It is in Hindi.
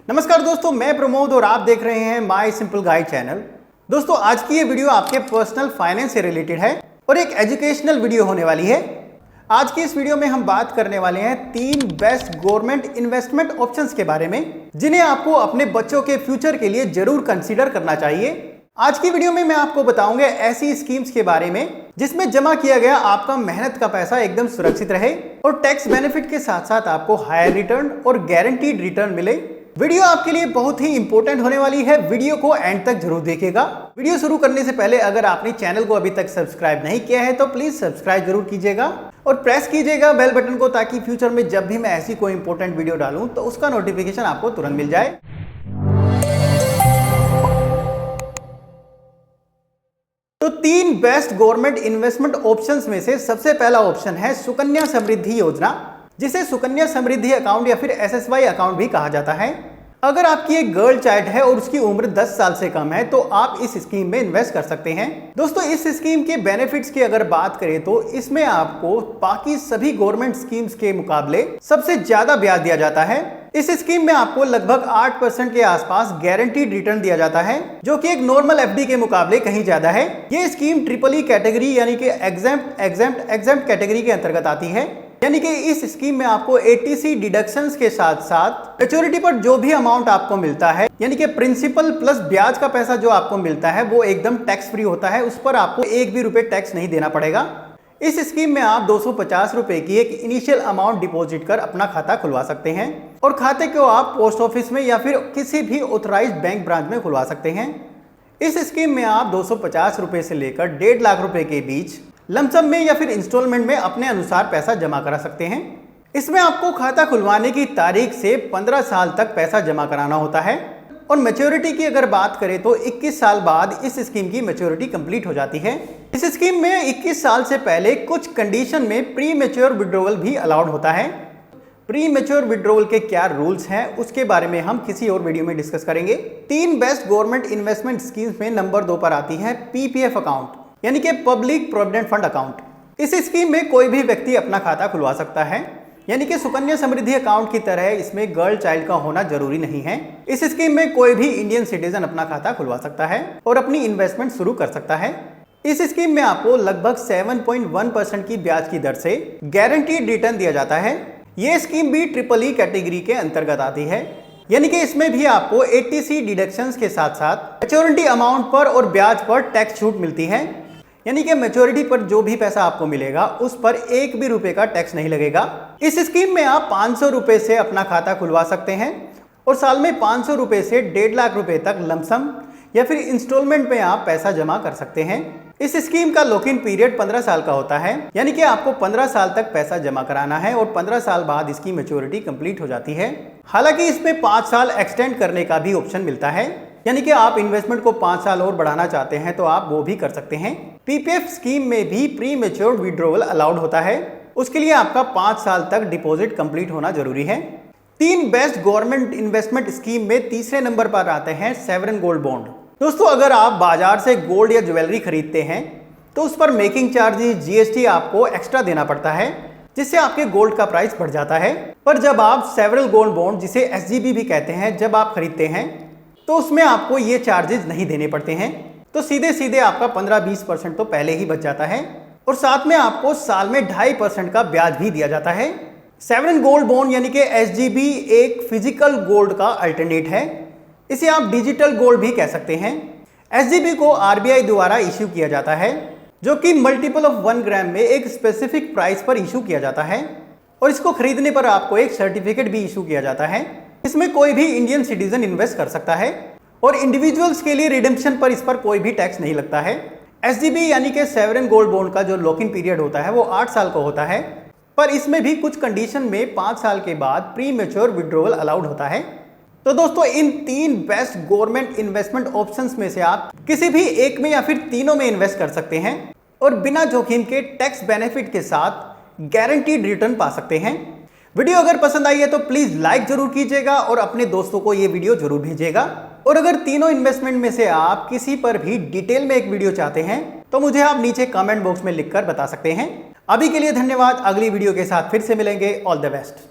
नमस्कार दोस्तों, मैं प्रमोद और आप देख रहे हैं माय सिंपल गाइड चैनल। दोस्तों, आज की ये वीडियो आपके पर्सनल फाइनेंस से रिलेटेड है और एक एजुकेशनल वीडियो होने वाली है। आज की इस वीडियो में हम बात करने वाले हैं 3 बेस्ट गवर्नमेंट इन्वेस्टमेंट ऑप्शंस के बारे में, जिन्हें आपको अपने बच्चों के फ्यूचर के लिए जरूर कंसीडर करना चाहिए। आज की वीडियो में मैं आपको बताऊंगा ऐसी स्कीम्स के बारे में जिसमें जमा किया गया आपका मेहनत का पैसा एकदम सुरक्षित रहे और टैक्स बेनिफिट के साथ साथ आपको हायर रिटर्न और गारंटीड रिटर्न मिले। वीडियो आपके लिए बहुत ही इंपॉर्टेंट होने वाली है, वीडियो को एंड तक जरूर देखिएगा। वीडियो शुरू करने से पहले अगर आपने चैनल को अभी तक सब्सक्राइब नहीं किया है तो प्लीज सब्सक्राइब जरूर कीजिएगा और प्रेस कीजिएगा बेल बटन को, ताकि फ्यूचर में जब भी मैं ऐसी कोई इंपॉर्टेंट वीडियो डालूं तो उसका नोटिफिकेशन आपको तुरंत मिल जाए। तो 3 बेस्ट गवर्नमेंट इन्वेस्टमेंट ऑप्शंस में से सबसे पहला ऑप्शन है सुकन्या समृद्धि योजना, जिसे सुकन्या समृद्धि अकाउंट या फिर SSY अकाउंट भी कहा जाता है। अगर आपकी एक गर्ल चाइल्ड है और उसकी उम्र 10 साल से कम है तो आप इस स्कीम में इन्वेस्ट कर सकते हैं। दोस्तों, इस स्कीम के बेनिफिट्स की अगर बात करें तो इसमें आपको बाकी सभी गवर्नमेंट स्कीम्स के मुकाबले सबसे ज्यादा ब्याज दिया जाता है। इस स्कीम में आपको लगभग 8% के आसपास गारंटीड रिटर्न दिया जाता है, जो कि एक नॉर्मल FD के मुकाबले कहीं ज्यादा है। ये स्कीम ट्रिपल E कैटेगरी यानी कि एग्जेम्प्ट कैटेगरी के अंतर्गत आती है। यानी कि इस स्कीम में आपको ATC डिडक्शंस के साथ साथ मैच्योरिटी पर जो भी अमाउंट आपको मिलता है, यानी कि प्रिंसिपल प्लस ब्याज का पैसा जो आपको मिलता है वो एकदम टैक्स फ्री होता है। उस पर आपको एक भी रुपए टैक्स नहीं देना पड़ेगा। इस स्कीम में आप 250 रुपए की एक इनिशियल अमाउंट डिपॉजिट कर अपना खाता खुलवा सकते हैं और खाते को आप पोस्ट ऑफिस में या फिर किसी भी ऑथराइज्ड बैंक ब्रांच में खुलवा सकते हैं। इस स्कीम में आप 250 रुपए से लेकर 1.5 लाख रुपए के बीच लमसम में या फिर इंस्टॉलमेंट में अपने अनुसार पैसा जमा करा सकते हैं। इसमें आपको खाता खुलवाने की तारीख से 15 साल तक पैसा जमा कराना होता है और मैच्योरिटी की अगर बात करें तो 21 साल बाद इस स्कीम की मैच्योरिटी कंप्लीट हो जाती है। इस स्कीम में 21 साल से पहले कुछ कंडीशन में प्री मैच्योर विड्रॉवल भी अलाउड होता है। प्री मैच्योर विड्रॉवल के क्या रूल्स हैं उसके बारे में हम किसी और वीडियो में डिस्कस करेंगे। 3 बेस्ट गवर्नमेंट इन्वेस्टमेंट स्कीम्स में नंबर 2 पर आती है PPF अकाउंट, यानी कि पब्लिक प्रोविडेंट फंड अकाउंट। इस स्कीम में कोई भी व्यक्ति अपना खाता खुलवा सकता है, यानी कि सुकन्या समृद्धि अकाउंट की तरह इसमें गर्ल चाइल्ड का होना जरूरी नहीं है। इस स्कीम में कोई भी इंडियन सिटीजन अपना खाता खुलवा सकता है और अपनी इन्वेस्टमेंट शुरू कर सकता है। इस स्कीम में आपको लगभग 7.1% की ब्याज की दर से गारंटीड रिटर्न दिया जाता है। यह स्कीम भी ट्रिपल E कैटेगरी के अंतर्गत आती है, यानी कि इसमें भी आपको ATC डिडक्शंस के साथ साथ मैच्योरिटी अमाउंट पर और ब्याज पर टैक्स छूट मिलती है। यानी कि मैच्योरिटी पर जो भी पैसा आपको मिलेगा उस पर एक भी रुपए का टैक्स नहीं लगेगा। इस स्कीम में आप 500 रुपए से अपना खाता खुलवा सकते हैं और साल में 500 रुपए से 1.5 लाख रुपए तक लमसम या फिर इंस्टॉलमेंट में आप पैसा जमा कर सकते हैं। इस स्कीम का लॉक इन पीरियड 15 साल का होता है, यानी कि आपको 15 साल तक पैसा जमा कराना है और 15 साल बाद इसकी मैच्योरिटी कंप्लीट हो जाती है। हालांकि इसमें 5 साल एक्सटेंड करने का भी ऑप्शन मिलता है, यानी कि आप इन्वेस्टमेंट को 5 साल और बढ़ाना चाहते हैं तो आप वो भी कर सकते हैं। PPF स्कीम में भी प्री मैच्योर विड्रॉवल अलाउड होता है, उसके लिए आपका 5 साल तक डिपॉजिट कंप्लीट होना जरूरी है। 3 बेस्ट गवर्नमेंट इन्वेस्टमेंट स्कीम में तीसरे नंबर पर आते हैं सॉवरेन गोल्ड बॉन्ड। दोस्तों, अगर आप बाजार से गोल्ड या ज्वेलरी खरीदते हैं तो उस पर मेकिंग चार्जेस GST आपको एक्स्ट्रा देना पड़ता है, जिससे आपके गोल्ड का प्राइस बढ़ जाता है। पर जब आप सॉवरेन गोल्ड बॉन्ड, जिसे SGB भी कहते हैं, जब आप खरीदते हैं तो उसमें आपको ये चार्जेस नहीं देने पड़ते हैं। तो सीधे सीधे आपका 15-20% तो पहले ही बच जाता है और साथ में आपको साल में 2.5% का ब्याज भी दिया जाता है। सॉवरेन गोल्ड बॉन्ड यानी कि SGB एक फिजिकल गोल्ड का अल्टरनेट है। इसे आप डिजिटल गोल्ड भी कह सकते हैं। SGB को RBI द्वारा इश्यू किया जाता है, जो कि मल्टीपल ऑफ 1 ग्राम में एक स्पेसिफिक प्राइस पर इश्यू किया जाता है और इसको खरीदने पर आपको एक सर्टिफिकेट भी इश्यू किया जाता है। इसमें कोई भी इंडियन सिटीजन इन्वेस्ट कर सकता है और इंडिविजुअल्स के लिए रिडेम्पशन पर इस पर कोई भी टैक्स नहीं लगता है। SGB यानी कि सॉवरेन गोल्ड बॉन्ड का जो लॉक इन पीरियड होता है वो 8 साल का होता है, पर इसमें भी कुछ कंडीशन में 5 साल के बाद प्री मैच्योर विड्रॉवल अलाउड होता है। तो दोस्तों, इन 3 बेस्ट गवर्नमेंट इन्वेस्टमेंट ऑप्शंस में से आप किसी भी एक में या फिर तीनों में इन्वेस्ट कर सकते हैं और बिना जोखिम के टैक्स बेनिफिट के साथ गारंटीड रिटर्न पा सकते हैं। वीडियो अगर पसंद आई है तो प्लीज लाइक जरूर कीजिएगा और अपने दोस्तों को ये वीडियो जरूर भेजिएगा। और अगर तीनों इन्वेस्टमेंट में से आप किसी पर भी डिटेल में एक वीडियो चाहते हैं तो मुझे आप नीचे कमेंट बॉक्स में लिखकर बता सकते हैं। अभी के लिए धन्यवाद। अगली वीडियो के साथ फिर से मिलेंगे। All the best.